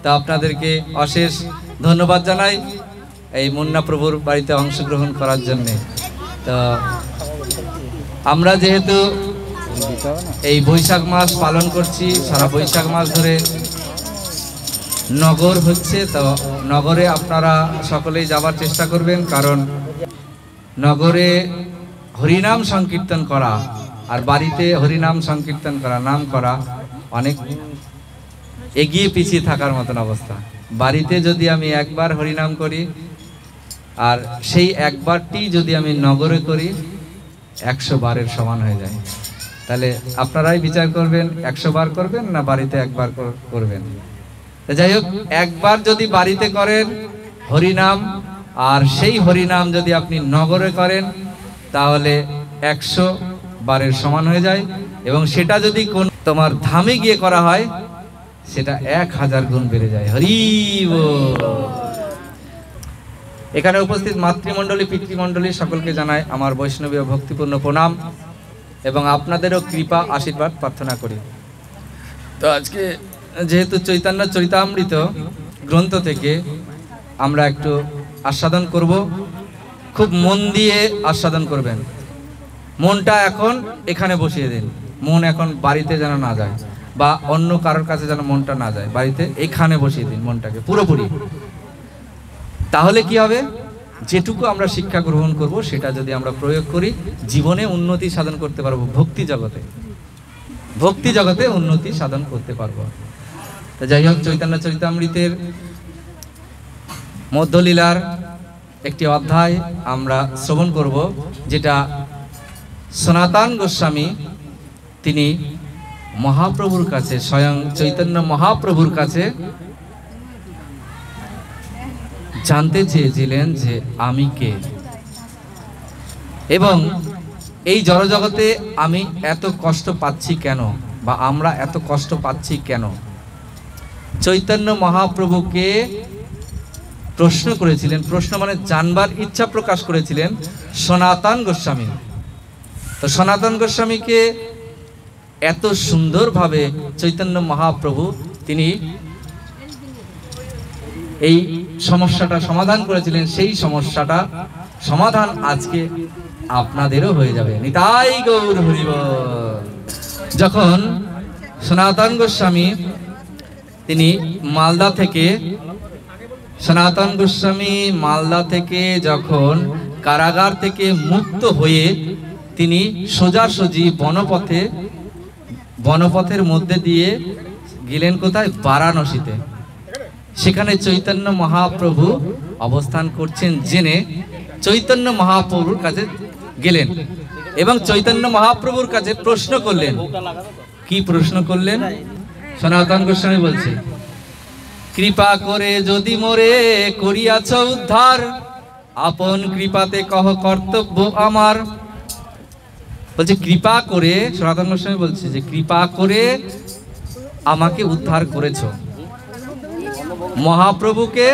তো আপনাদেরকে অশেষ ধন্যবাদ জানাই এই মুন্না প্রভুর বাড়িতে অংশগ্রহণ করার জন্য। তো আমরা যেহেতু এই বৈশাখ মাস পালন করছি, সারা বৈশাখ মাস ধরে নগর হচ্ছে, তো নগরে আপনারা সকলেই যাবার চেষ্টা করবেন, কারণ নগরে হরিনাম সংকীর্তন করা আর বাড়িতে হরিনাম সংকীর্তন করা, নাম করা অনেক এগিয়ে পিছিয়ে থাকার মতন অবস্থা। বাড়িতে যদি আমি একবার হরিনাম করি আর সেই একবারটি যদি আমি নগরে করি 100 বারের সমান হয়ে যায়। তাহলে আপনারাই বিচার করবেন, 100 বার করবেন না বাড়িতে একবার করবেন। যাই হোক, একবার যদি বাড়িতে করেন হরিনাম আর সেই হরিনাম যদি আপনি নগরে করেন তাহলে 100 বারের সমান হয়ে যায়, এবং সেটা যদি কোন তোমার ধামে গিয়ে করা হয় সেটা 1000 গুণ বেড়ে যায়। হরি বল। এখানে উপস্থিত মাতৃমণ্ডলী পিতৃমণ্ডলী সকলকে জানাই আমার বৈষ্ণবী ও ভক্তিপূর্ণ প্রণাম এবং আপনাদেরও কৃপা আশীর্বাদ প্রার্থনা করি। তো আজকে যেহেতু চৈতন্য চরিতামৃত গ্রন্থ থেকে আমরা একটু আস্বাদন করব, খুব মন দিয়ে আস্বাদন করবেন। মনটা এখন এখানে বসিয়ে দিন, মন এখন বাড়িতে যেন না যায় বা অন্য কারোর কাছে যেন মনটা না যায়, বাড়িতে এখানে বসিয়ে দিন মনটাকে পুরোপুরি। তাহলে কি হবে, যেটুকু আমরা শিক্ষা গ্রহণ করব সেটা যদি আমরা প্রয়োগ করি জীবনে উন্নতি সাধন করতে পারবো, ভক্তি জগতে উন্নতি সাধন করতে পারবো। তো যাই হোক, চৈতন্য চরিতামৃতের মধ্যলীলার একটি অধ্যায় আমরা শ্রবণ করব, যেটা সনাতন গোস্বামী তিনি মহাপ্রভুর কাছে, স্বয়ং চৈতন্য মহাপ্রভুর কাছে জানতে চেয়েছিলেন যে আমি কে, এবং এই জড়জগতে আমি এত কষ্ট পাচ্ছি কেন, বা আমরা এত কষ্ট পাচ্ছি কেন। চৈতন্য মহাপ্রভুকে প্রশ্ন করেছিলেন, প্রশ্ন মানে জানবার ইচ্ছা প্রকাশ করেছিলেন সনাতন গোস্বামী। তো সনাতন গোস্বামীকে এত সুন্দরভাবে চৈতন্য মহাপ্রভু তিনি এই সমস্যাটা সমাধান করেছিলেন, সেই সমস্যাটা সমাধান আজকে আপনাদেরও হয়ে যাবে। নিতাই গৌর হরি বল। যখন সনাতন গোস্বামী তিনি মালদা থেকে যখন কারাগার থেকে মুক্ত হয়ে তিনি সোজাসুজি বনপথের মধ্যে দিয়ে গেলেন কোথায়, বারাণসীতে। সেখানে চৈতন্য মহাপ্রভু অবস্থান করছেন জেনে চৈতন্য মহাপ্রভুর কাছে গেলেন এবং চৈতন্য মহাপ্রভুর কাছে প্রশ্ন করলেন। কি প্রশ্ন করলেন? সনাতন গোস্বামী বলছে, কৃপা করে যদি মোরে করিয়াছ উদ্ধার, আপন কৃপাতে কহ কর্তব্য আমার। বলছে কৃপা করে, সনাতন গোস্বামী বলছে যে কৃপা করে আমাকে উদ্ধার করেছো। মহাপ্রভুকে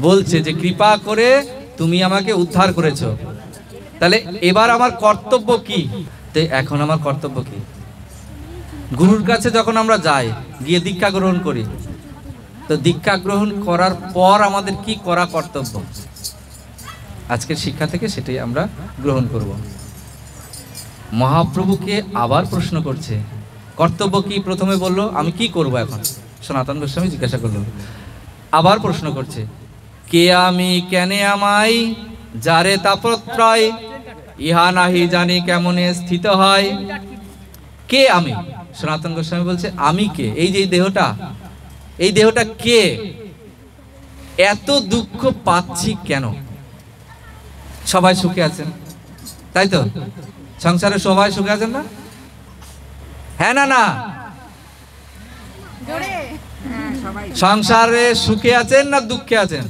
বলছে যে কৃপা করে তুমি আমাকে উদ্ধার করেছো, তাহলে এবার আমার কর্তব্য কি? তো এখন আমার কর্তব্য কি? গুরুর কাছে যখন আমরা যাই, গিয়ে দীক্ষা গ্রহণ করি, তো দীক্ষা গ্রহণ করার পর আমাদের কি করা কর্তব্য, আজকের শিক্ষা থেকে সেটাই আমরা গ্রহণ করব। মহাপ্রভুকে আবার প্রশ্ন করছে কর্তব্য কি। প্রথমে বলল আমি কি করব, এখন সনাতন গোস্বামী জিজ্ঞাসা করল, আবার প্রশ্ন করছে, কে আমি কেনে আমায়, যারে তাপত্রয়, ইহা নাহি জানি কেমনে স্থিত হয়। কে আমি? সনাতন গোস্বামী বলছে আমি কে, এই যে এই দেহটা কে, এত দুঃখ পাচ্ছি কেন? সবাই সুখে আছেন, তাই তো? সংসারে সবাই সুখে আছেন না? হ্যাঁ না না? সংসারে সুখে আছেন না দুঃখে আছেন?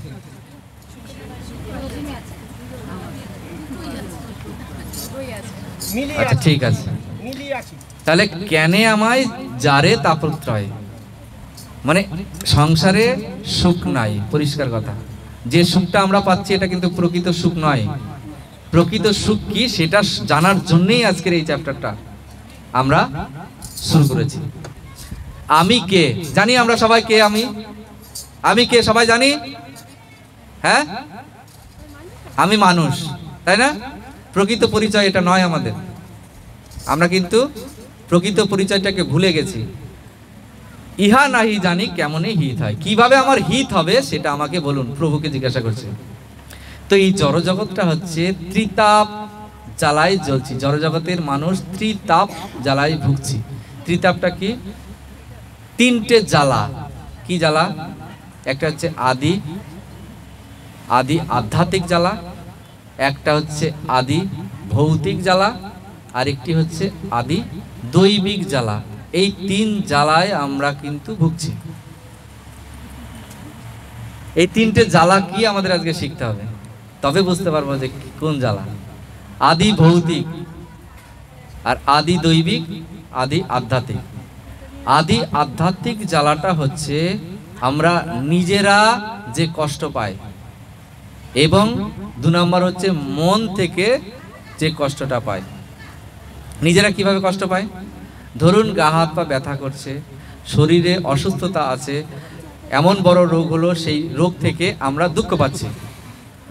আচ্ছা ঠিক আছে, তাহলে কেনে আমায় যারে তাপত্রয়, মানে সংসারে সুখ নাই, পরিষ্কার কথা। যে সুখটা আমরা পাচ্ছি এটা কিন্তু প্রকৃত সুখ নয়। প্রকৃত সুখ কি সেটা জানার জন্যই আজকের এই চ্যাপ্টারটা আমরা শুরু করেছি। আমি কে জানি আমরা সবাই, কে আমি কে সবাই জানি। হ্যাঁ, আমি মানুষ, তাই না? প্রকৃত পরিচয় এটা নয় আমাদের। আমরা কিন্তু প্রকৃত পরিচয়টাকে ভুলে গেছি। ইহা নাহি জানি কেমনে হিত হয়, কিভাবে আমার হিত হবে সেটা আমাকে বলুন, প্রভুকে জিজ্ঞাসা করছে। তো এই জড়জগৎটা হচ্ছে ত্রিতাপ জ্বালায় জ্বলছি, জড়জগতের মানুষ ত্রিতাপ জ্বালায় ভুগছি। ত্রিতাপটা কি? তিনটে জ্বালা। কি জ্বালা? একটা হচ্ছে আদি আধ্যাত্মিক জ্বালা, একটা হচ্ছে আদি ভৌতিক জ্বালা, আর একটি হচ্ছে আদি দৈবিক জ্বালা। এই তিন জ্বালায় আমরা কিন্তু ভুগছি। এই তিনটে জ্বালা কি আমাদের আজকে শিখতে হবে, তবে বুঝতে পারবো যে কোন জ্বালা। আদি ভৌতিক আর আদি দৈবিক, আদি আধ্যাত্মিক। আদি আধ্যাত্মিক জ্বালাটা হচ্ছে আমরা নিজেরা যে কষ্ট পাই, এবং 2 নম্বর হচ্ছে মন থেকে যে কষ্টটা পাই। নিজেরা কিভাবে কষ্ট পায়? ধরুন গা হাত পা ব্যথা করছে, শরীরে অসুস্থতা আছে, এমন বড় রোগ হলো, সেই রোগ থেকে আমরা দুঃখ পাচ্ছি।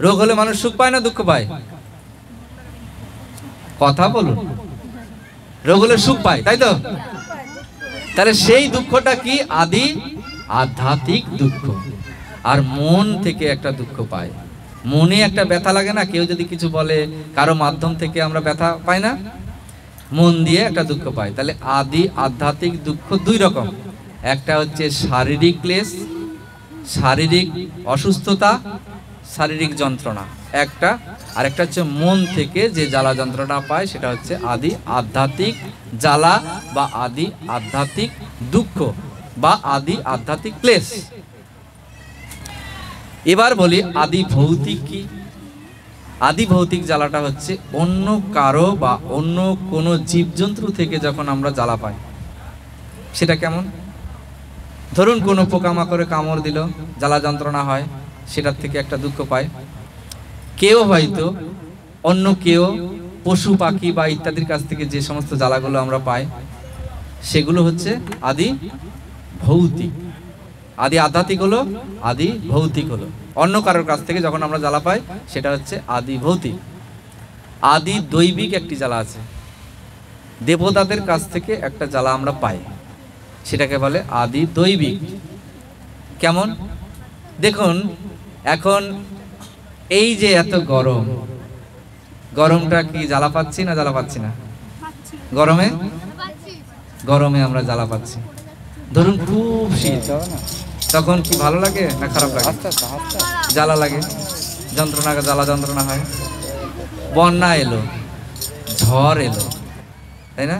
রোগ হলে মানুষ সুখ পায় না দুঃখ পায়? কথা বলুন। রোগ হলে সুখ পায়, তাই তো? তাহলে সেই দুঃখটা কি? আদি আধ্যাত্মিক দুঃখ। আর মন থেকে একটা দুঃখ পায়, মনে একটা ব্যথা লাগে না? কেউ যদি কিছু বলে, কারো মাধ্যম থেকে আমরা ব্যথা পাই না? মন দিয়ে একটা দুঃখ পাই। তাহলে আদি আধ্যাত্মিক দুঃখ 2 রকম। একটা হচ্ছে শারীরিক ক্লেশ, শারীরিক অসুস্থতা, শারীরিক যন্ত্রণা একটা, আর একটা হচ্ছে মন থেকে যে জ্বালা যন্ত্রণা পায়, সেটা হচ্ছে আদি আধ্যাত্মিক জ্বালা বা আদি আধ্যাত্মিক দুঃখ বা আদি আধ্যাত্মিক ক্লেশ। এবার বলি আদি ভৌতিক কি? আদি ভৌতিক জ্বালাটা হচ্ছে অন্য কারো বা অন্য কোনো জীবজন্তু থেকে যখন আমরা জ্বালা পাই। সেটা কেমন? ধরুন কোনো পোকামাকড়ে কামড় দিল, জ্বালা যন্ত্রণা হয়, সেটার থেকে একটা দুঃখ পায়। কেউ হয়তো অন্য কেউ পশু পাখি বা ইত্যাদির কাছ থেকে যে সমস্ত জ্বালাগুলো আমরা পাই, সেগুলো হচ্ছে আদি ভৌতিক। আদি আধ্যাত্মিক হলো, আদি ভৌতিক হলো। অন্য কারোর কাছ থেকে যখন আমরা জ্বালা পাই, সেটা হচ্ছে আদি ভৌতিক। আদি দৈবিক একটি জ্বালা আছে, দেবতাদের কাছ থেকে একটা জ্বালা আমরা পাই, সেটাকে বলে আদি দৈবিক। কেমন? দেখুন এখন এই যে এত গরম, গরমটা কি জ্বালা পাচ্ছি না জ্বালা পাচ্ছি না? গরমে আমরা জ্বালা পাচ্ছি। ধরুন খুব শীত, তখন কি ভালো লাগে না খারাপ লাগে? জ্বালা লাগে, যন্ত্রণা, জ্বালা যন্ত্রণা হয়। বন্যা এলো, ঝড় এলো, তাই না?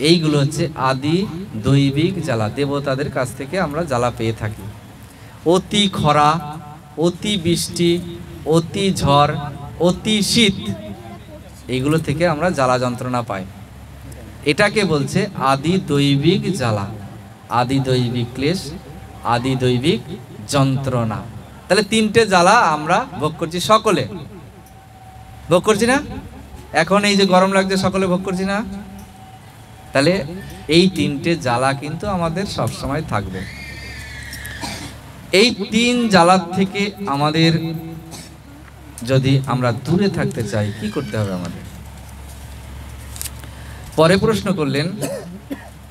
এইগুলো হচ্ছে আদি দৈবিক জ্বালা, দেবতাদের কাছ থেকে আমরা জ্বালা পেয়ে থাকি। অতি খরা, অতি বৃষ্টি, অতি ঝড়, অতি শীত, এইগুলো থেকে আমরা জ্বালা যন্ত্রণা পাই। এটাকে বলছে আদি দৈবিক জ্বালা, আদি দৈবিক ক্লেশ, আদি দৈবিক যন্ত্রণা। তাহলে তিনটে জ্বালা আমরা ভোগ করছি, সকলে ভোগ করছি না? এখন এই যে গরম লাগছে, সকলে ভোগ করছি না? তাহলে এই তিনটে জ্বালা কিন্তু আমাদের সব সময় থাকবে। এই 3 জ্বালার থেকে আমাদের যদি আমরা দূরে থাকতে চাই, কি করতে হবে আমাদের? পরে প্রশ্ন করলেন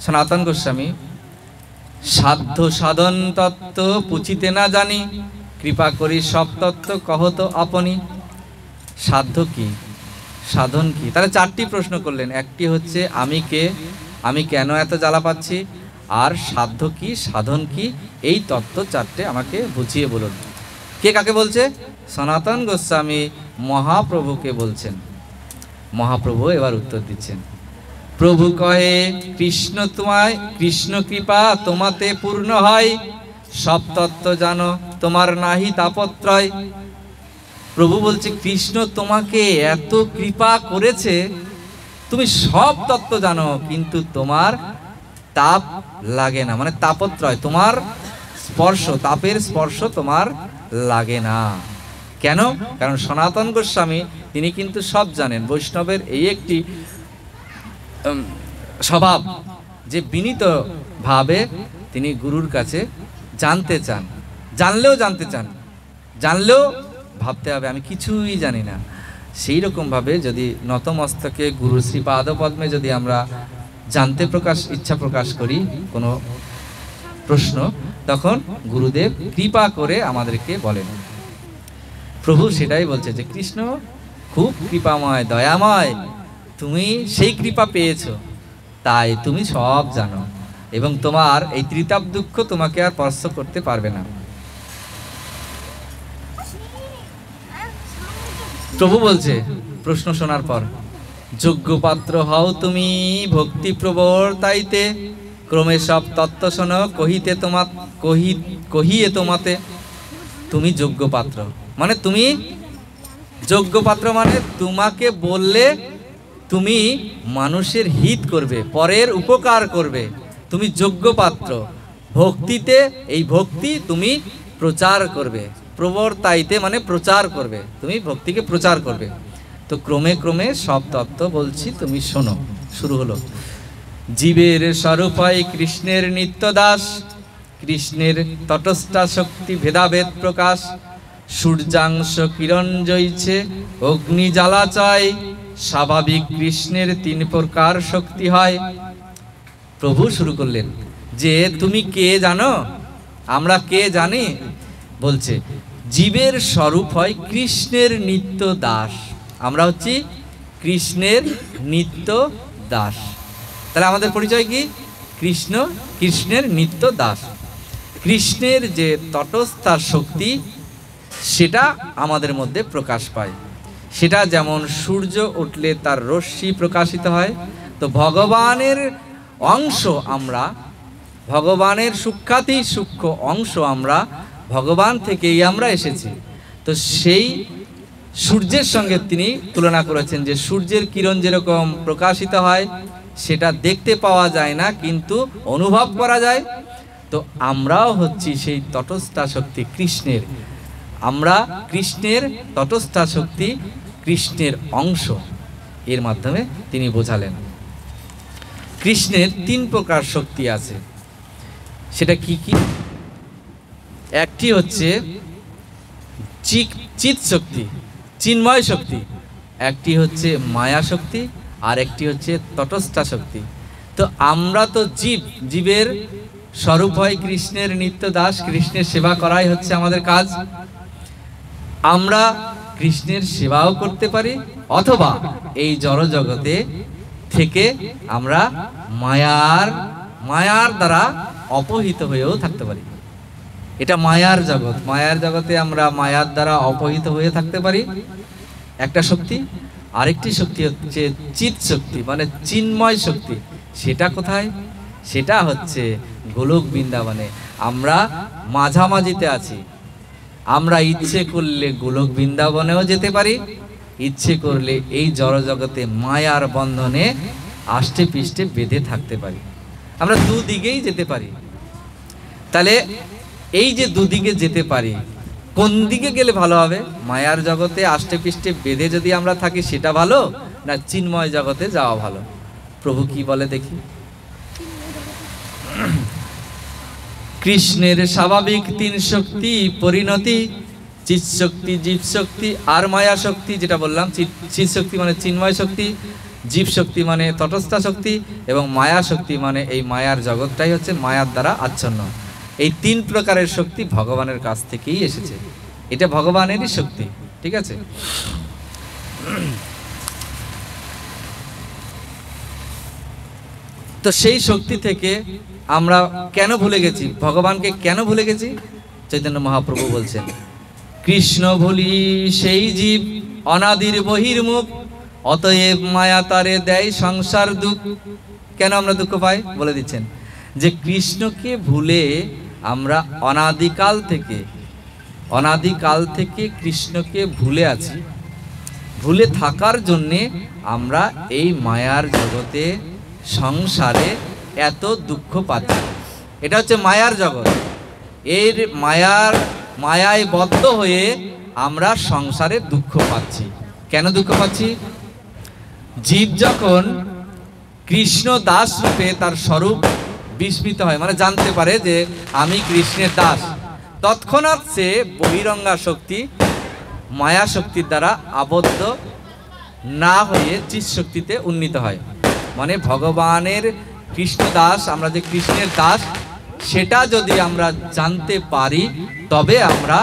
সনাতন গোস্বামী, সাধ্য সাধন তত্ত্ব পুছিতে না জানি, কৃপা করি সব তত্ত্ব কহত আপনি। সাধ্য কি, সাধন কি? তাহলে 4টি প্রশ্ন করলেন। একটি হচ্ছে আমি কে, আমি কেন এত জ্বালা পাচ্ছি, আর সাধ্য কি, সাধন কি, এই তত্ত্ব 4টে আমাকে বুঝিয়ে বলুন। কে কাকে বলছে? সনাতন গোস্বামী মহাপ্রভুকে বলছেন। মহাপ্রভু এবার উত্তর দিচ্ছেন। প্রভু কহে কৃষ্ণ তোমায়, কৃষ্ণ কৃপা তোমাতে পূর্ণ হয়, সব তত্ত্ব জানো তোমার নাহি তাপত্রয়। প্রভু বলছে কৃষ্ণ তোমাকে এত কৃপা করেছে, তুমি সব তত্ত্ব জানো, কিন্তু তোমার তাপ লাগে না, মানে তাপত্রয়, তোমার স্পর্শ, তাপের স্পর্শ তোমার লাগে না। কেন? কারণ সনাতন গোস্বামী তিনি কিন্তু সব জানেন। বৈষ্ণবের এই একটি স্বভাব যে বিনীত ভাবে তিনি গুরুর কাছে জানতে চান, জানলেও জানতে চান, জানলেও ভাবতে হবে আমি কিছুই জানি না। সেই রকমভাবে যদি নতমস্তকে গুরু শ্রী পাদপদ্মে যদি আমরা জানতে ইচ্ছা প্রকাশ করি কোনো প্রশ্ন, তখন গুরুদেব কৃপা করে আমাদেরকে বলেন। প্রভু সেটাই বলছে যে কৃষ্ণ খুব কৃপাময়, দয়াময়, তুমি সেই কৃপা পেয়েছো, তাই তুমি সব জানো এবং তোমার এই ত্রিতাপ দুঃখ তোমাকে আর স্পর্শ করতে পারবে না। প্রভু বলছে প্রশ্ন শোনার পর, যোগ্য পাত্র হও তুমি ভক্তি প্রবর্তাইতে, ক্রমে সব তত্ত্ব শোনো কহিয়ে তোমাতে। তুমি যোগ্য পাত্র মানে তুমি যোগ্য পাত্র মানে তোমাকে বললে তুমি মানুষের হিত করবে, পরের উপকার করবে, তুমি যোগ্য পাত্র। ভক্তিতে এই ভক্তি তুমি প্রচার করবে, প্রবর্তাইতে মানে প্রচার করবে, তুমি ভক্তিকে প্রচার করবে। তো ক্রমে ক্রমে সব তত্ত্ব বলছি, তুমি শোনো। শুরু হলো, জীবের স্বরূপ হয় কৃষ্ণের নিত্য দাস, কৃষ্ণের তটস্থা শক্তি ভেদাভেদ প্রকাশ, সূর্যাংশ কিরণ জইছে অগ্নি জ্বালা চায়, স্বাভাবিক কৃষ্ণের 3 প্রকার শক্তি হয়। প্রভু শুরু করলেন যে তুমি কে জানো, আমরা কে জানি? বলছে জীবের স্বরূপ হয় কৃষ্ণের নিত্য দাস, আমরা হচ্ছি কৃষ্ণের নিত্য দাস। তাহলে আমাদের পরিচয় কি? কৃষ্ণ, কৃষ্ণের নিত্য দাস। কৃষ্ণের যে তটস্থা শক্তি সেটা আমাদের মধ্যে প্রকাশ পায়। সেটা যেমন সূর্য উঠলে তার রশ্মি প্রকাশিত হয়, তো ভগবানের অংশ আমরা, ভগবানের সূক্ষ্মাতি সূক্ষ্ম অংশ আমরা, ভগবান থেকেই আমরা এসেছি। তো সেই সূর্যের সঙ্গে তিনি তুলনা করেছেন যে সূর্যের কিরণ যেরকম প্রকাশিত হয় সেটা দেখতে পাওয়া যায় না কিন্তু অনুভব করা যায়, তো আমরাও হচ্ছি সেই তটস্থা শক্তি কৃষ্ণের। আমরা কৃষ্ণের তটস্থা শক্তি, কৃষ্ণের অংশ। এর মাধ্যমে তিনি বোঝালেন কৃষ্ণের 3 প্রকার শক্তি আছে। সেটা কি কি? একটি হচ্ছে চিৎ শক্তি, চিন্ময় শক্তি, একটি হচ্ছে মায়া শক্তি, আর একটি হচ্ছে তটস্থা শক্তি। তো আমরা তো জীব, জীবের স্বরূপ হয় কৃষ্ণের নিত্য দাস, কৃষ্ণের সেবা করাই হচ্ছে আমাদের কাজ। আমরা কৃষ্ণের সেবাও করতে পারি, অথবা এই জড় জগতে থেকে আমরা মায়ার দ্বারা অপহৃত হয়েও থাকতে পারি। এটা মায়ার জগৎ, মায়ার জগতে আমরা মায়ার দ্বারা অপহৃত হয়ে থাকতে পারি, একটা শক্তি। আরেকটি শক্তি হচ্ছে চিৎ শক্তি মানে চিন্ময় শক্তি। সেটা কোথায়? সেটা হচ্ছে গোলক বৃন্দাবনে। আমরা মাঝামাঝিতে আছি। আমরা ইচ্ছে করলে গোলক বৃন্দাবনেও যেতে পারি, ইচ্ছে করলে এই জড় জগতে মায়ার বন্ধনে আষ্টে পৃষ্ঠে বেঁধে থাকতে পারি। আমরা দুদিকেই যেতে পারি। তাহলে এই যে দুদিকে যেতে পারি, কোন দিকে গেলে ভালো হবে? মায়ার জগতে আষ্টে পৃষ্ঠে বেঁধে যদি আমরা থাকি সেটা ভালো, না চিন্ময় জগতে যাওয়া ভালো? প্রভু কি বলে দেখি। কৃষ্ণের স্বাভাবিক 3 শক্তি পরিণতি, চিৎ শক্তি, জীব শক্তি আর মায়া শক্তি। যেটা বললাম, চিৎ শক্তি মানে চিন্ময় শক্তি, জীব শক্তি মানে তটস্থা শক্তি, এবং মায়া শক্তি মানে এই মায়ার জগৎটাই হচ্ছে মায়ার দ্বারা আচ্ছন্ন। এই 3 প্রকারের শক্তি ভগবানের কাছ থেকেই এসেছে, এটা ভগবানেরই শক্তি। ঠিক আছে? তো সেই শক্তি থেকে আমরা কেন ভুলে গেছি? ভগবানকে কেন ভুলে গেছি? চৈতন্য মহাপ্রভু বলছেন, কৃষ্ণ ভুলি সেই জীব অনাদির বহির্মুখ, অতএব মায়া তারে দেয় সংসার দুঃখ। কেন আমরা দুঃখ পাই বলে দিচ্ছেন, যে কৃষ্ণকে ভুলে আমরা অনাদিকাল থেকে কৃষ্ণকে ভুলে আছি। ভুলে থাকার জন্যে আমরা এই মায়ার জগতে, সংসারে এত দুঃখ পাচ্ছি। এটা হচ্ছে মায়ার জগৎ। এর মায়ায় বদ্ধ হয়ে আমরা সংসারে দুঃখ পাচ্ছি। কেন দুঃখ পাচ্ছি? জীব যখন কৃষ্ণ দাস রূপে তার স্বরূপ বিস্মিত হয়, মানে জানতে পারে যে আমি কৃষ্ণের দাস। তৎক্ষণাৎ সে বহিরঙ্গা শক্তি মায়া শক্তির দ্বারা আবদ্ধ না হয়ে চিৎ শক্তিতে উন্নীত হয়। মানে ভগবানের কৃষ্ণ দাস, আমরা যে কৃষ্ণের দাস, সেটা যদি আমরা জানতে পারি তবে আমরা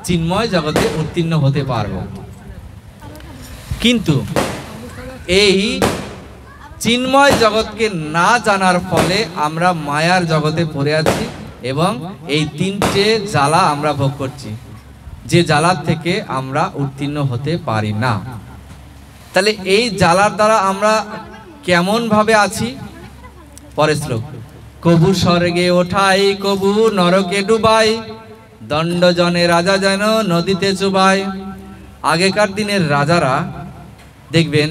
চিন্ময় জগতে উত্তীর্ণ হতে পারব। কিন্তু এই চিন্ময় জগৎকে না জানার ফলে আমরা মায়ার জগতে পড়ে আছি এবং এই তিনটে জ্বালা আমরা ভোগ করছি, যে জ্বালার থেকে আমরা উত্তীর্ণ হতে পারি না। তাহলে এই জ্বালার দ্বারা আমরা কেমন ভাবে আছি? পরের শ্লোক, কবু স্বর্গে ওঠাই কবু নরকে ডুবাই, দণ্ড জনে রাজা যেন নদীতে চুবাই। আগেকার দিনের রাজারা দেখবেন,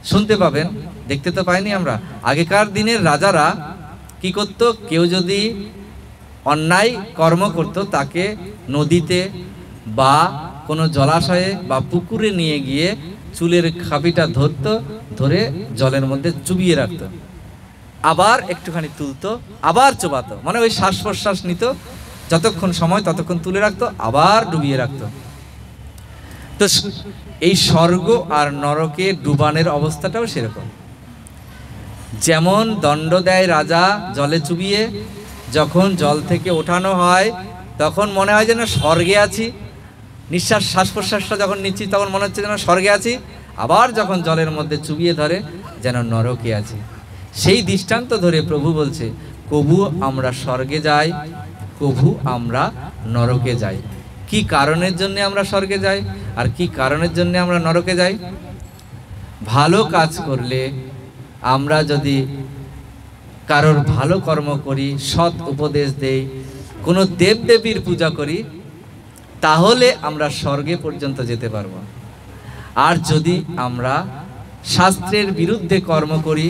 শুনতে পাবেন, দেখতে তো পাইনি আমরা, আগেকার দিনের রাজারা কি করত? কেউ যদি অন্যায় কর্ম করত তাকে নদীতে বা কোনো জলাশয়ে বা পুকুরে নিয়ে গিয়ে চুলের খাপিটা ধরত, ধরে জলের মধ্যে চুবিয়ে রাখত, আবার একটুখানি তুলতো, আবার চোবাতো, মানে ওই শ্বাস প্রশ্বাস নিত, যতক্ষণ সময় ততক্ষণ তুলে রাখতো, আবার ডুবিয়ে রাখতো। তো এই স্বর্গ আর নরকে ডুবানের অবস্থাটাও সেরকম। যেমন দণ্ড দেয় রাজা জলে চুবিয়ে, যখন জল থেকে ওঠানো হয় তখন মনে হয় যেন স্বর্গে আছি, নিঃশ্বাস শ্বাস প্রশ্বাসটা যখন নিচ্ছি তখন মনে হচ্ছে যেন স্বর্গে আছি, আবার যখন জলের মধ্যে চুবিয়ে ধরে যেন নরকে আছি। সেই দৃষ্টান্ত ধরে প্রভু বলছে, কবু আমরা স্বর্গে যাই, কবু আমরা নরকে যাই। কি কারণের জন্য আমরা স্বর্গে যাই আর কি কারণের জন্য আমরা নরকে যাই? ভালো কাজ করলে, আমরা যদি কারোর ভালো কর্ম করি, সৎ উপদেশ দেই, কোনো দেবদেবীর পূজা করি, তাহলে আমরা স্বর্গে পর্যন্ত যেতে পারব। আর যদি আমরা শাস্ত্রের বিরুদ্ধে কর্ম করি,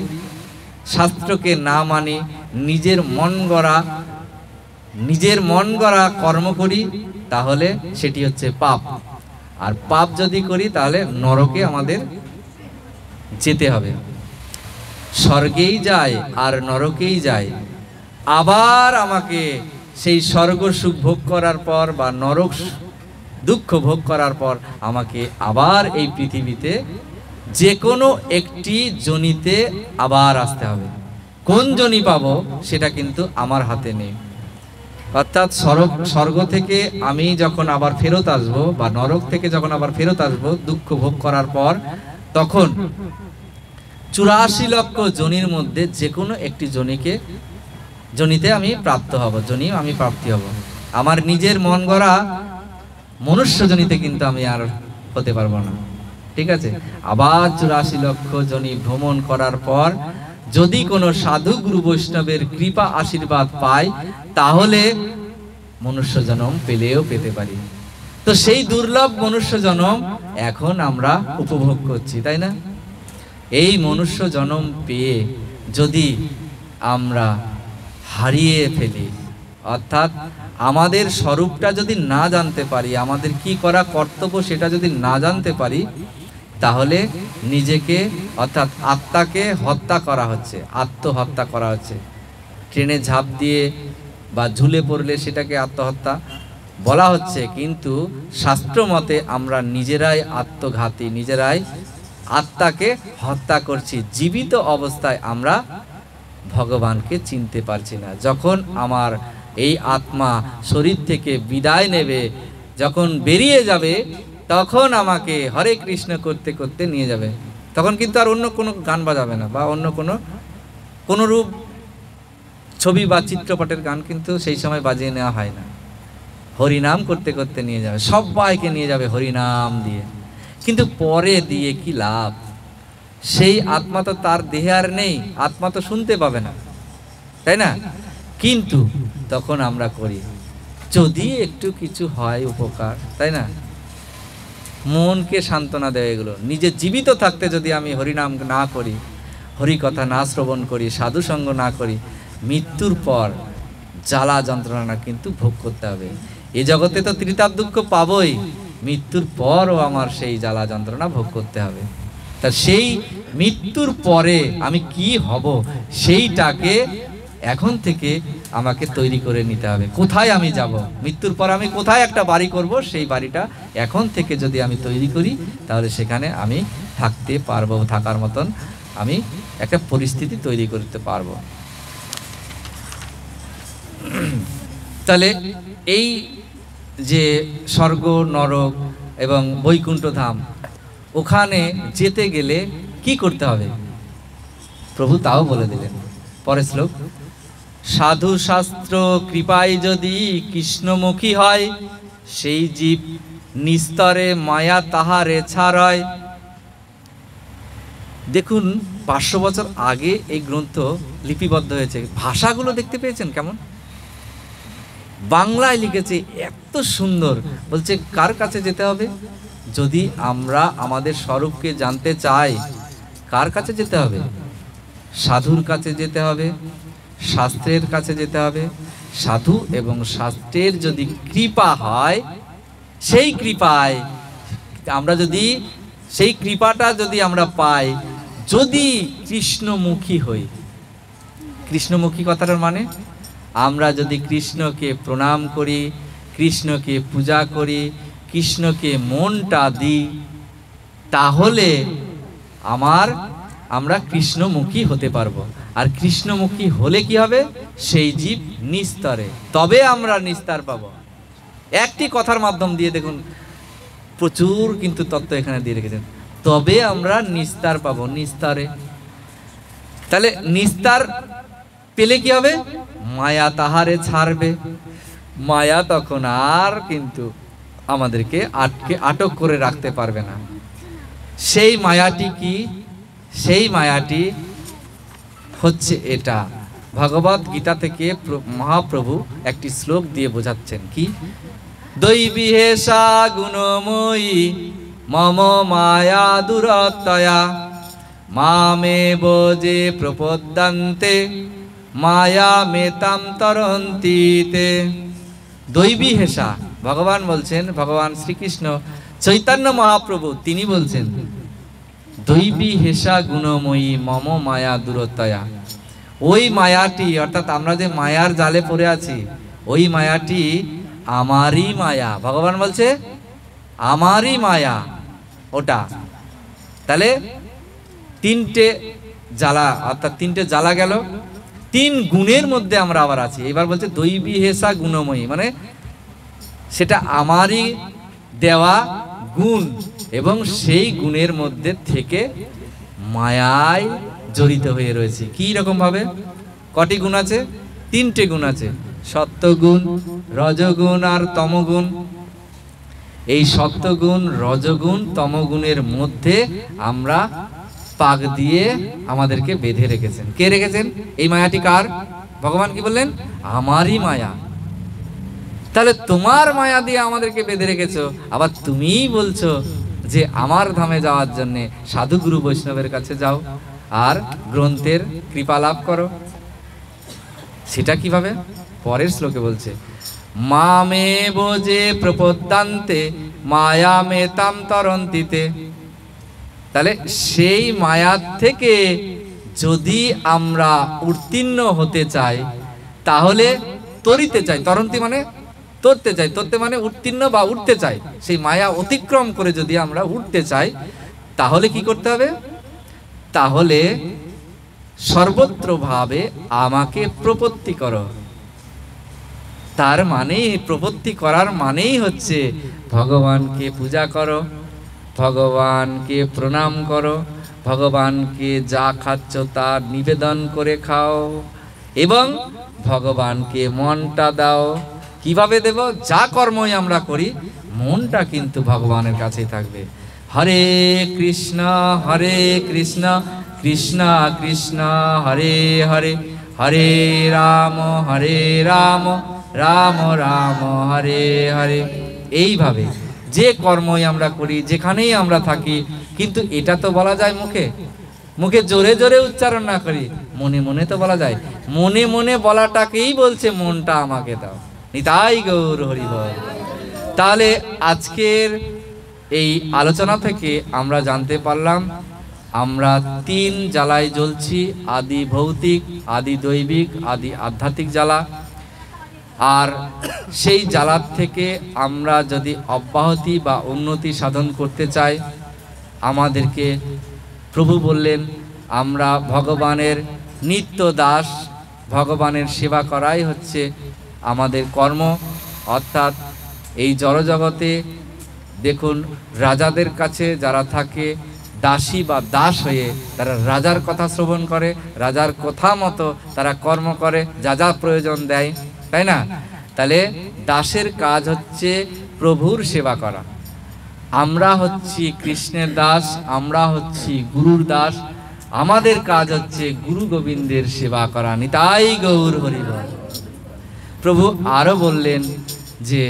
শাস্ত্রকে না মানি, নিজের মন গড়া কর্ম করি, তাহলে সেটি হচ্ছে পাপ। আর পাপ যদি করি তাহলে নরকে আমাদের যেতে হবে। স্বর্গেই যায় আর নরকেই যায়, আবার আমাকে সেই স্বর্গ সুখ ভোগ করার পর বা নরক দুঃখ ভোগ করার পর আমাকে আবার এই পৃথিবীতে যে কোনো একটি যোনিতে আবার আসতে হবে। কোন যোনি পাবো সেটা কিন্তু আমার হাতে নেই। অর্থাৎ স্বর্গ থেকে আমি যখন আবার ফেরত আসবো বা নরক থেকে যখন আবার ফেরত আসবো দুঃখ ভোগ করার পর, তখন 84 লক্ষ যোনির মধ্যে যে কোনো একটি যোনিতে আমি প্রাপ্ত হব, আমি প্রাপ্তি হব। আমার নিজের মন গড়া মনুষ্য যোনিতে কিন্তু আমি আর হতে পারবো না। ঠিক আছে, আবার 84 লক্ষ যোনি ভ্রমণ করার পর যদি কোনো সাধু গুরু বৈষ্ণবের কৃপা আশীর্বাদ পাই, তাহলে মনুষ্য জন্ম পেলেও পেতে পারি। তো সেই দুর্লভ মনুষ্য জন্ম এখন আমরা উপভোগ করছি, তাই না? এই মনুষ্য জন্ম পেয়ে যদি আমরা হারিয়ে ফেলি, অর্থাৎ আমাদের স্বরূপটা যদি না জানতে পারি, আমাদের কি করা কর্তব্য সেটা যদি না জানতে পারি, তাহলে নিজেকে অর্থাৎ আত্মাকে হত্যা করা হচ্ছে, আত্মহত্যা করা হচ্ছে। ট্রেনে ঝাঁপ দিয়ে বা ঝুলে পড়লে সেটাকে আত্মহত্যা বলা হচ্ছে, কিন্তু শাস্ত্র মতে আমরা নিজেরাই আত্মঘাতী, নিজেরাই আত্মাকে হত্যা করছি। জীবিত অবস্থায় আমরা ভগবানকে চিনতে পারছি না। যখন আমার এই আত্মা শরীর থেকে বিদায় নেবে, যখন বেরিয়ে যাবে, তখন আমাকে হরে কৃষ্ণ করতে করতে নিয়ে যাবে। তখন কিন্তু আর অন্য কোনো গান বাজাবে না, বা অন্য কোনো রূপ ছবি বা চিত্রপটের গান কিন্তু সেই সময় বাজিয়ে নেওয়া হয় না। হরিনাম করতে করতে নিয়ে যাবে, সবাইকে নিয়ে যাবে হরিনাম দিয়ে। কিন্তু পরে দিয়ে কি লাভ? সেই আত্মা তো তার দেহে আর নেই, আত্মা তো শুনতে পাবে না, তাই না? কিন্তু তখন আমরা করি যদি একটু কিছু হয় উপকার, তাই না? মনকে সান্ত্বনা দেয় এগুলো। নিজে জীবিত থাকতে যদি আমি হরিনাম না করি, হরি কথা না শ্রবণ করি, সাধু সঙ্গ না করি, মৃত্যুর পর জ্বালা যন্ত্রণা কিন্তু ভোগ করতে হবে। এই জগতে তো ত্রিতাপ দুঃখ পাবই, মৃত্যুর পরও আমার সেই জ্বালা যন্ত্রণা ভোগ করতে হবে। তা সেই মৃত্যুর পরে আমি কি হব সেইটাকে এখন থেকে আমাকে তৈরি করে নিতে হবে। কোথায় আমি যাব, মৃত্যুর পর আমি কোথায় একটা বাড়ি করব, সেই বাড়িটা এখন থেকে যদি আমি তৈরি করি তাহলে সেখানে আমি থাকতে পারবো, থাকার মতন আমি একটা পরিস্থিতি তৈরি করতে পারবো। তাহলে এই যে স্বর্গ, নরক এবং বৈকুণ্ঠ ধাম, ওখানে যেতে গেলে কি করতে হবে প্রভু তাও বলে দিলেন। পরের শ্লোক, সাধু শাস্ত্র কৃপায় যদি কৃষ্ণমুখী হয়, সেই জীব নিস্তরে মায়া তাহারে ছাড়য়। দেখুন 500 বছর আগে এই গ্রন্থ লিপিবদ্ধ হয়েছে। ভাষাগুলো দেখতে পেয়েছেন কেমন, বাংলায় লিখেছে, এত সুন্দর। বলছে কার কাছে যেতে হবে? যদি আমরা আমাদের স্বরূপকে জানতে চাই, কার কাছে যেতে হবে? সাধুর কাছে যেতে হবে, শাস্ত্রের কাছে যেতে হবে। সাধু এবং শাস্ত্রের যদি কৃপা হয়, সেই কৃপায় আমরা যদি সেই কৃপাটা যদি আমরা পাই, যদি কৃষ্ণমুখী হই। কৃষ্ণমুখী কথাটার মানে, আমরা যদি কৃষ্ণকে প্রণাম করি, কৃষ্ণকে পূজা করি, কৃষ্ণকে মনটা দিই, তাহলে আমরা কৃষ্ণমুখী হতে পারবো। আর কৃষ্ণমুখী হলে কি হবে? সেই জীব নিস্তরে, তবে আমরা নিস্তার পাবো। একটি কথার মাধ্যম দিয়ে দেখুন প্রচুর কিন্তু তত্ত্ব এখানে দিয়ে রেখেছেন। তবে আমরা নিস্তার পাবো, নিস্তারে। তাহলে নিস্তার পেলে কি হবে? মায়া তাহারে ছাড়বে। মায়া তখন আর কিন্তু আমাদেরকে আটক করে রাখতে পারবে না। সেই মায়াটি কি? সেই মায়াটি হচ্ছে এটা। ভগবত গীতা থেকে মহাপ্রভু একটি শ্লোক দিয়ে বোঝাচ্ছেন কি, দৈবিহেষা গুণময়ী মম মায়া দুরতয়া মামেব যে প্রপদ্যন্তে মায়া মেতাম তরন্তীতে। দৈবিহেষা, ভগবান বলছেন, ভগবান শ্রীকৃষ্ণ চৈতন্য মহাপ্রভু তিনি বলছেন, দৈবী হেষা গুণময়ী মম মায়া দুরতয়া। ওই মায়াটি, অর্থাৎ আমরা যে মায়ার জালে পড়ে আছি, ওই মায়াটি আমারই মায়া। ভগবান বলছে আমারই মায়া ওটা। তাহলে তিনটে জ্বালা, অর্থাৎ তিনটে জ্বালা গেল, 3 গুণের মধ্যে আমরা আবার আছি। এবার বলছে দৈবী হেষা গুণময়ী, মানে সেটা আমারই দেওয়া গুণ, এবং সেই গুণের মধ্যে থেকে মায়ায় জড়িত হয়ে রয়েছে। কি রকম ভাবে? কটি গুণ আছে? 3টে গুণ আছে, সত্যগুণ, রজগুণ আর তমগুণ। এই সত্যগুণ, রজগুণ, তমগুণের মধ্যে আমরা পাক দিয়ে আমাদেরকে বেঁধে রেখেছেন। কে রেখেছেন? এই মায়াটি কার? ভগবান কি বললেন? আমারই মায়া। তাহলে তোমার মায়া দিয়ে আমাদেরকে বেঁধে রেখেছো, আবার তুমিই বলছো যে আমার ধামে যাওয়ার জন্য সাধু গুরু বৈষ্ণবের কাছে যাও আর গ্রন্থের কৃপা লাভ করো। সেটা কিভাবে? পরের শ্লোকে বলছে, মামেব যে প্রপদ্যান্তে মায়া মেতাম তরন্তীতে। তাহলে সেই মায়ার থেকে যদি আমরা উত্তীর্ণ হতে চাই, তাহলে তরিতে চাই, তরন্তি মানে তরতে চাই, তরতে মানে উত্তীর্ণ বা উঠতে চাই, সেই মায়া অতিক্রম করে যদি আমরা উঠতে চাই, তাহলে কি করতে হবে? তাহলে সর্বত্র ভাবে আমাকে প্রপত্তি করো। তার মানে প্রপত্তি করার মানেই হচ্ছে ভগবানকে পূজা করো, ভগবানকে প্রণাম করো, ভগবানকে যা খাচ্ছ তা নিবেদন করে খাও, এবং ভগবানকে মনটা দাও। কিভাবে দেব? যা কর্মই আমরা করি, মনটা কিন্তু ভগবানের কাছেই থাকবে। হরে কৃষ্ণ কৃষ্ণ কৃষ্ণ হরে হরে, হরে রাম রাম রাম হরে হরে। এইভাবে যে কর্মই আমরা করি, যেখানেই আমরা থাকি, কিন্তু এটা তো বলা যায় মুখে, মুখে জোরে জোরে উচ্চারণ না করি, মনে মনে তো বলা যায়। মনে মনে বলাটাকেই বলছে মনটা আমাকে দাও। নিতাই গৌর হরি বল। তাহলে আজকের এই আলোচনা থেকে আমরা জানতে পারলাম আমরা তিন জ্বালায় জ্বলছি, আদি ভৌতিক, আদি দৈবিক, আদি আধ্যাত্মিক জ্বালা। আর সেই জ্বালার থেকে আমরা যদি অব্যাহতি বা উন্নতি সাধন করতে চাই, আমাদেরকে প্রভু বললেন আমরা ভগবানের নিত্য দাস, ভগবানের সেবা করাই হচ্ছে আমাদের কর্ম। অর্থাৎ এই জড়জগতে দেখুন, রাজাদের কাছে যারা থাকে দাসী বা দাস হয়ে, তারা রাজার কথা শ্রবণ করে, রাজার কথা মতো তারা কর্ম করে, যা যা প্রয়োজন দেয়, তাই না? তাহলে দাসের কাজ হচ্ছে প্রভুর সেবা করা। আমরা হচ্ছি কৃষ্ণের দাস, আমরা হচ্ছি গুরুর দাস, আমাদের কাজ হচ্ছে গুরু গোবিন্দের সেবা করা। নিতাই গৌর হরি বল। প্রভু আরো বললেন যে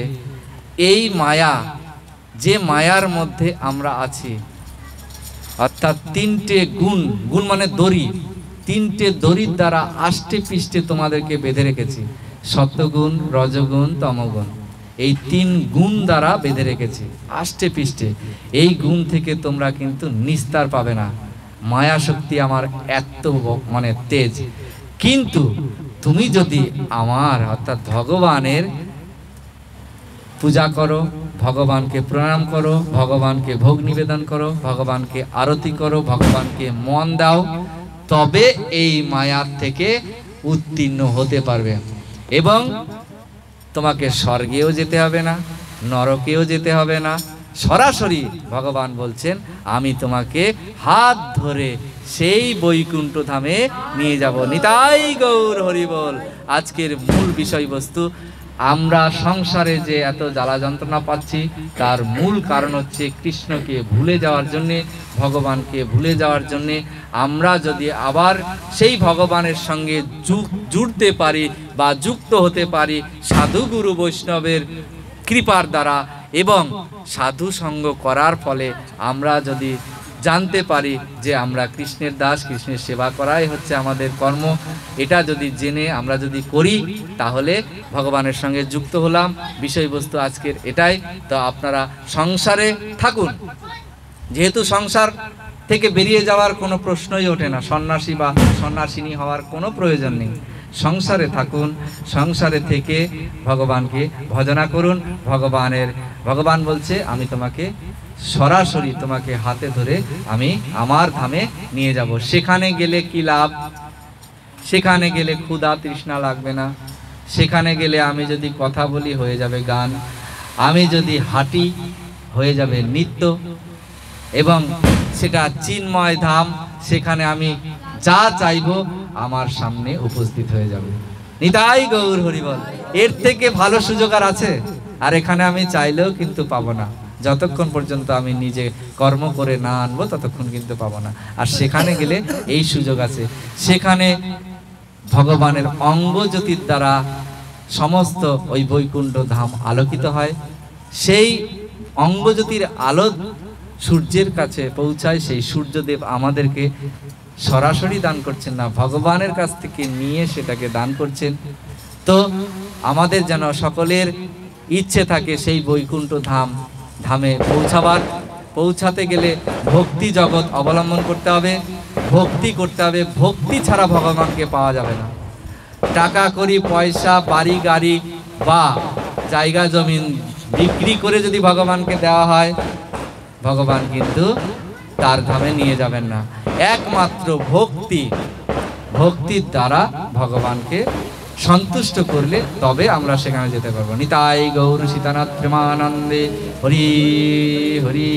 এই মায়া, যে মায়ার মধ্যে আমরা আছি, অর্থাৎ তিনটে গুণ, গুণ মানে দড়ি, তিনটে দড়ির দ্বারা আষ্টে পৃষ্ঠে তোমাদেরকে বেঁধে রেখেছি। সত্যগুণ, রজগুণ, তমগুণ, এই তিন গুণ দ্বারা বেঁধে রেখেছি আষ্টে পৃষ্ঠে। এই গুণ থেকে তোমরা কিন্তু নিস্তার পাবে না। মায়া শক্তি আমার এত মানে তেজ, কিন্তু তুমি যদি আমার অর্থাৎ ভগবানের পূজা করো, ভগবানকে প্রণাম করো, ভগবানকে ভোগ নিবেদন করো, ভগবানকে আরতি করো, ভগবানকে মন দাও, তবে এই মায়ার থেকে উত্তীর্ণ হতে পারবে। এবং তোমাকে স্বর্গেও যেতে হবে না, নরকেও যেতে হবে না, সরাসরি ভগবান বলছেন আমি তোমাকে হাত ধরে সেই বৈকুণ্ঠ ধামে নিয়ে যাব। নিতাই গৌর হরি বল। আজকের মূল বিষয়বস্তু, আমরা সংসারে যে এত জ্বালা যন্ত্রণা পাচ্ছি তার মূল কারণ হচ্ছে কৃষ্ণকে ভুলে যাওয়ার জন্যে, ভগবানকে ভুলে যাওয়ার জন্যে। আমরা যদি আবার সেই ভগবানের সঙ্গে জুড়তে পারি বা যুক্ত হতে পারি সাধু গুরু বৈষ্ণবের কৃপার দ্বারা, এবং সাধু সঙ্গ করার ফলে আমরা যদি জানতে পারি যে আমরা কৃষ্ণের দাস, কৃষ্ণের সেবা করাই হচ্ছে আমাদের কর্ম, এটা যদি জেনে আমরা যদি করি তাহলে ভগবানের সঙ্গে যুক্ত হলাম। বিষয়বস্তু আজকের এটাই। তো আপনারা সংসারে থাকুন, যেহেতু সংসার থেকে বেরিয়ে যাওয়ার কোনো প্রশ্নই ওঠে না, সন্ন্যাসী বা সন্ন্যাসিনী হওয়ার কোনো প্রয়োজন নেই। সংসারে থাকুন, সংসারে থেকে ভগবানকে ভজনা করুন। ভগবান বলছে আমি তোমাকে সরাসরি তোমাকে হাতে ধরে আমি আমার ধামে নিয়ে যাব। সেখানে গেলে কি লাভ? সেখানে গেলে ক্ষুধা তৃষ্ণা লাগবে না, সেখানে গেলে আমি যদি কথা বলি হয়ে যাবে গান, আমি যদি হাঁটি হয়ে যাবে নৃত্য, এবং সেটা চিন্ময় ধাম, সেখানে আমি যা চাইবো আমার সামনে উপস্থিত হয়ে যাবে। নিতাই গৌর হরি বল। এর থেকে ভালো সুযোগ আর আছে? আর এখানে আমি চাইলেও কিন্তু পাবো না, যতক্ষণ পর্যন্ত আমি নিজে কর্ম করে না আনবো ততক্ষণ কিন্তু পাবো না। আর সেখানে গেলে এই সুযোগ আছে, সেখানে ভগবানের অঙ্গজ্যোতির দ্বারা সমস্ত ওই বৈকুণ্ঠ ধাম আলোকিত হয়। সেই অঙ্গজ্যোতির আলো সূর্যের কাছে পৌঁছায়, সেই সূর্যদেব আমাদেরকে সরাসরি দান করছেন না, ভগবানের কাছ থেকে নিয়ে সেটাকে দান করছেন। তো আমাদের যেন সকলের ইচ্ছে থাকে সেই বৈকুণ্ঠ ধামে পৌঁছাতে গেলে ভক্তি জগৎ অবলম্বন করতে হবে, ভক্তি করতে হবে। ভক্তি ছাড়া ভগবানকে পাওয়া যাবে না। টাকা করি, পয়সা, বাড়ি গাড়ি বা জায়গা জমিন বিক্রি করে যদি ভগবানকে দেওয়া হয়, ভগবান কিন্তু তার ধামে নিয়ে যাবেন না। একমাত্র ভক্তির দ্বারা ভগবানকে সন্তুষ্ট করলে তবে আমরা সেখানে যেতে পারবো। নিতাই গৌর সীতানাথ প্রেমানন্দে হরি হরি।